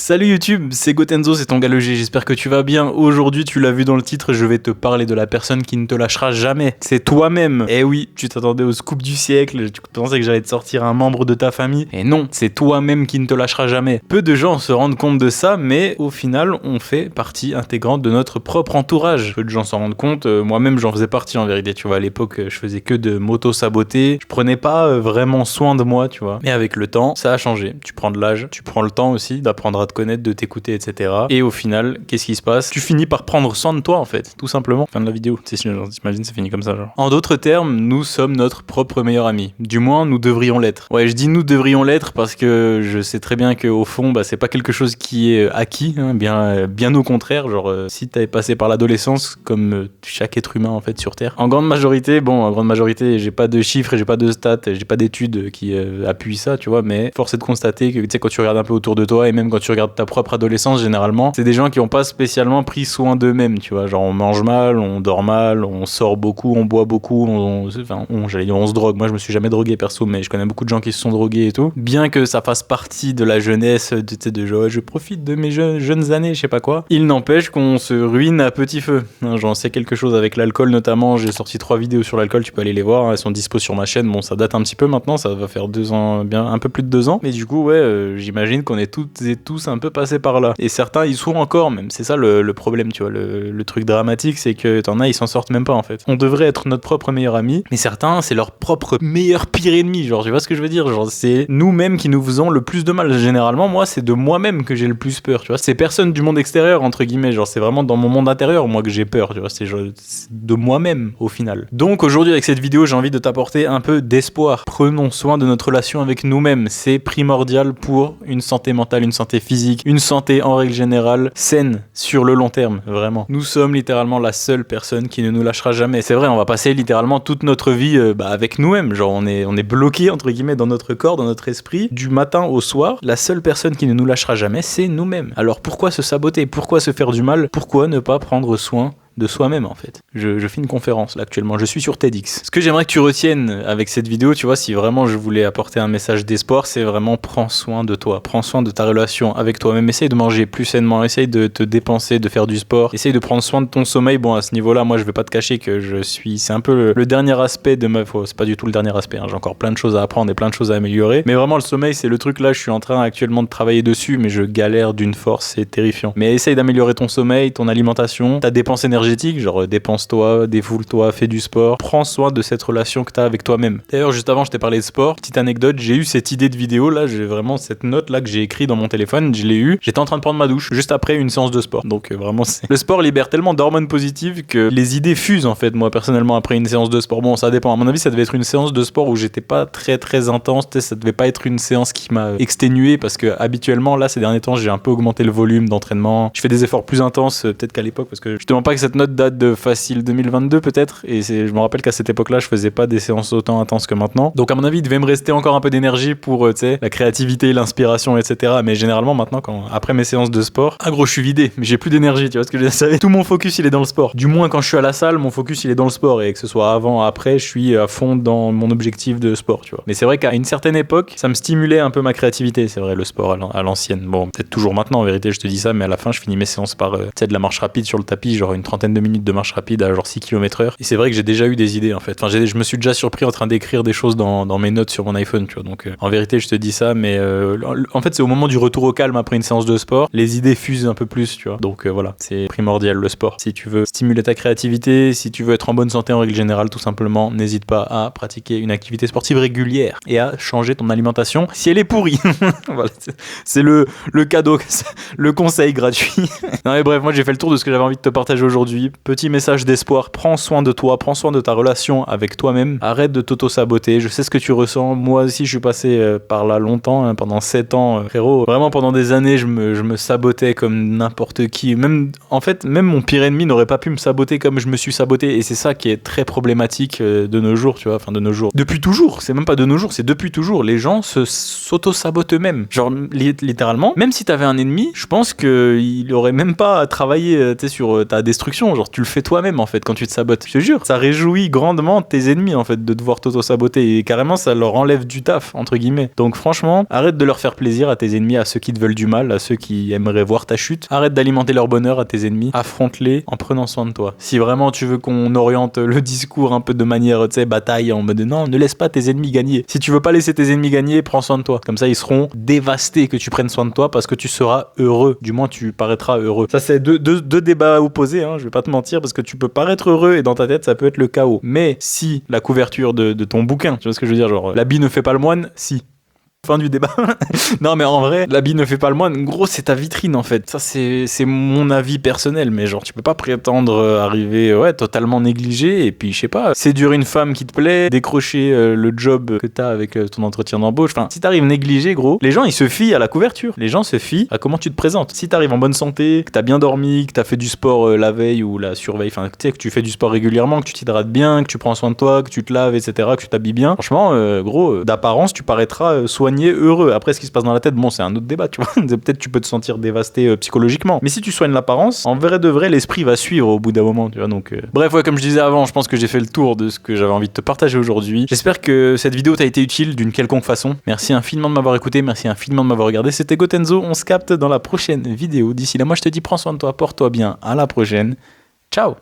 Salut YouTube, c'est Gotenzo, c'est ton gars le G, j'espère que tu vas bien. Aujourd'hui, tu l'as vu dans le titre, je vais te parler de la personne qui ne te lâchera jamais. C'est toi-même. Eh oui, tu t'attendais au scoop du siècle, tu pensais que j'allais te sortir un membre de ta famille. Et non, c'est toi-même qui ne te lâchera jamais. Peu de gens se rendent compte de ça, mais au final, on fait partie intégrante de notre propre entourage. Peu de gens s'en rendent compte, moi-même j'en faisais partie en vérité, tu vois. À l'époque, je faisais que de m'auto-saboter, je prenais pas vraiment soin de moi, tu vois. Mais avec le temps, ça a changé. Tu prends de l'âge, tu prends le temps aussi d'apprendre à te connaître, de t'écouter, etc. Et au final, qu'est-ce qui se passe? Tu finis par prendre soin de toi en fait, tout simplement. Fin de la vidéo. T'imagines, c'est fini comme ça, genre. En d'autres termes, nous sommes notre propre meilleur ami. Du moins, nous devrions l'être. Ouais, je dis nous devrions l'être parce que je sais très bien qu'au fond, c'est pas quelque chose qui est acquis, hein, bien au contraire. Genre, si t'avais passé par l'adolescence, comme chaque être humain en fait sur Terre. En grande majorité, j'ai pas de chiffres et j'ai pas de stats, j'ai pas d'études qui appuient ça, tu vois, mais force est de constater que, tu sais, quand tu regardes un peu autour de toi et même quand tu regardes ta propre adolescence, généralement, c'est des gens qui ont pas spécialement pris soin d'eux-mêmes, tu vois. Genre, on mange mal, on dort mal, on sort beaucoup, on boit beaucoup, j'allais dire on se drogue. Moi, je me suis jamais drogué perso, mais je connais beaucoup de gens qui se sont drogués et tout. Bien que ça fasse partie de la jeunesse, de genre, je profite de mes jeunes années, je sais pas quoi. Il n'empêche qu'on se ruine à petit feu. Hein, j'en sais quelque chose avec l'alcool, notamment. J'ai sorti 3 vidéos sur l'alcool, tu peux aller les voir. Hein, elles sont dispo sur ma chaîne. Bon, ça date un petit peu maintenant, ça va faire 2 ans, bien un peu plus de 2 ans. Mais du coup, ouais, j'imagine qu'on est toutes et tous un peu passés par là. Et certains, ils sont encore même. C'est ça le problème, tu vois. Le truc dramatique, c'est que t'en as, ils s'en sortent même pas en fait. On devrait être notre propre meilleur ami, mais certains, c'est leur propre meilleur pire ennemi. Genre, tu vois ce que je veux dire? Genre, c'est nous-mêmes qui nous faisons le plus de mal. Généralement, moi, c'est de moi-même que j'ai le plus peur, tu vois. C'est personne du monde extérieur, entre guillemets. Genre, c'est vraiment dans mon monde intérieur, moi, que j'ai peur, tu vois. C'est de moi-même, au final. Donc, aujourd'hui, avec cette vidéo, j'ai envie de t'apporter un peu d'espoir. Prenons soin de notre relation avec nous-mêmes. C'est primordial pour une santé mentale, une santé physique, une santé en règle générale saine sur le long terme, vraiment. Nous sommes littéralement la seule personne qui ne nous lâchera jamais. C'est vrai, on va passer littéralement toute notre vie avec nous-mêmes. Genre, on est bloqué, entre guillemets, dans notre corps, dans notre esprit, du matin au soir. La seule personne qui ne nous lâchera jamais, c'est nous-mêmes. Alors, pourquoi se saboter? Pourquoi se faire du mal? Pourquoi ne pas prendre soin de soi-même en fait. Je fais une conférence là actuellement, je suis sur TEDx. Ce que j'aimerais que tu retiennes avec cette vidéo, tu vois, si vraiment je voulais apporter un message d'espoir, c'est vraiment prends soin de toi, prends soin de ta relation avec toi-même, essaye de manger plus sainement, essaye de te dépenser, de faire du sport, essaye de prendre soin de ton sommeil. Bon, à ce niveau-là, moi je vais pas te cacher que c'est un peu le dernier aspect de c'est pas du tout le dernier aspect, hein. J'ai encore plein de choses à apprendre et plein de choses à améliorer, mais vraiment le sommeil c'est le truc là, je suis en train actuellement de travailler dessus, mais je galère d'une force, c'est terrifiant. Mais essaye d'améliorer ton sommeil, ton alimentation, ta dépense énergétique, genre dépense-toi, défoule-toi, fais du sport, prends soin de cette relation que t'as avec toi-même. D'ailleurs, juste avant, je t'ai parlé de sport. Petite anecdote, j'ai eu cette idée de vidéo là, j'ai vraiment cette note là que j'ai écrit dans mon téléphone, je l'ai eu. J'étais en train de prendre ma douche juste après une séance de sport. Donc vraiment, le sport libère tellement d'hormones positives que les idées fusent en fait. Moi personnellement, après une séance de sport, bon, ça dépend. À mon avis, ça devait être une séance de sport où j'étais pas très intense. Ça devait pas être une séance qui m'a exténué parce que habituellement là, ces derniers temps, j'ai un peu augmenté le volume d'entraînement. Je fais des efforts plus intenses peut-être qu'à l'époque parce que je te mens pas que cette note date de facile 2022 peut-être, et je me rappelle qu'à cette époque-là je faisais pas des séances autant intenses que maintenant, donc à mon avis il devait me rester encore un peu d'énergie pour tu sais, la créativité, l'inspiration, etc. Mais généralement maintenant, après mes séances de sport, gros, je suis vidé, mais j'ai plus d'énergie, tu vois ce que je veux dire. Tout mon focus il est dans le sport, du moins quand je suis à la salle, mon focus il est dans le sport, et que ce soit avant, après, je suis à fond dans mon objectif de sport, tu vois. Mais c'est vrai qu'à une certaine époque ça me stimulait un peu ma créativité, c'est vrai, le sport à l'ancienne. Bon, peut-être toujours maintenant en vérité, je te dis ça, mais à la fin je finis mes séances par tu sais, de la marche rapide sur le tapis, genre une trentaine de minutes de marche rapide à genre 6 km/h. Et c'est vrai que j'ai déjà eu des idées en fait. Enfin, je me suis déjà surpris en train d'écrire des choses dans mes notes sur mon iPhone, tu vois. Donc en vérité, je te dis ça, mais en fait, c'est au moment du retour au calme après une séance de sport, les idées fusent un peu plus, tu vois. Donc voilà, c'est primordial le sport. Si tu veux stimuler ta créativité, si tu veux être en bonne santé en règle générale, tout simplement, n'hésite pas à pratiquer une activité sportive régulière et à changer ton alimentation si elle est pourrie. Voilà, c'est le cadeau, le conseil gratuit. Non mais bref, moi j'ai fait le tour de ce que j'avais envie de te partager aujourd'hui. Petit message d'espoir, prends soin de toi, prends soin de ta relation avec toi-même, arrête de t'auto-saboter, je sais ce que tu ressens, moi aussi je suis passé par là longtemps, hein, pendant 7 ans, frérot, vraiment pendant des années je me sabotais comme n'importe qui, même mon pire ennemi n'aurait pas pu me saboter comme je me suis saboté, et c'est ça qui est très problématique de nos jours, tu vois, enfin de nos jours, depuis toujours, c'est même pas de nos jours, c'est depuis toujours, les gens s'auto-sabotent eux-mêmes, genre littéralement, même si t'avais un ennemi, je pense qu'il aurait même pas travaillé sur ta destruction, satisfaction, genre tu le fais toi-même en fait quand tu te sabotes. Je te jure, ça réjouit grandement tes ennemis en fait de devoir t'auto-saboter et carrément ça leur enlève du taf entre guillemets. Donc franchement, arrête de leur faire plaisir à tes ennemis, à ceux qui te veulent du mal, à ceux qui aimeraient voir ta chute. Arrête d'alimenter leur bonheur à tes ennemis. Affronte-les en prenant soin de toi. Si vraiment tu veux qu'on oriente le discours un peu de manière, tu sais, bataille en mode non, ne laisse pas tes ennemis gagner. Si tu veux pas laisser tes ennemis gagner, prends soin de toi. Comme ça, ils seront dévastés que tu prennes soin de toi parce que tu seras heureux. Du moins, tu paraîtras heureux. Ça, c'est deux débats opposés, hein, je vais pas te mentir, parce que tu peux paraître heureux et dans ta tête, ça peut être le chaos. Mais si la couverture de ton bouquin, tu vois ce que je veux dire, genre l'habit ne fait pas le moine, si. Fin du débat. Non mais en vrai, l'habit ne fait pas le moine. Gros, c'est ta vitrine en fait. Ça c'est mon avis personnel, mais genre tu peux pas prétendre arriver totalement négligé et puis je sais pas, séduire une femme qui te plaît, décrocher le job que t'as avec ton entretien d'embauche. Enfin, si t'arrives négligé, gros, les gens ils se fient à la couverture. Les gens se fient à comment tu te présentes. Si t'arrives en bonne santé, que t'as bien dormi, que t'as fait du sport la veille ou la surveille, enfin tu sais que tu fais du sport régulièrement, que tu t'hydrates bien, que tu prends soin de toi, que tu te laves, etc., que tu t'habilles bien. Franchement, gros, d'apparence tu paraîtras soigné, heureux. Après, ce qui se passe dans la tête, bon, c'est un autre débat, tu vois. Peut-être tu peux te sentir dévasté psychologiquement. Mais si tu soignes l'apparence, en vrai de vrai, l'esprit va suivre au bout d'un moment, tu vois. Donc, bref, comme je disais avant, je pense que j'ai fait le tour de ce que j'avais envie de te partager aujourd'hui. J'espère que cette vidéo t'a été utile d'une quelconque façon. Merci infiniment de m'avoir écouté, merci infiniment de m'avoir regardé. C'était Gotenzo, on se capte dans la prochaine vidéo. D'ici là, moi, je te dis, prends soin de toi, porte-toi bien. À la prochaine. Ciao!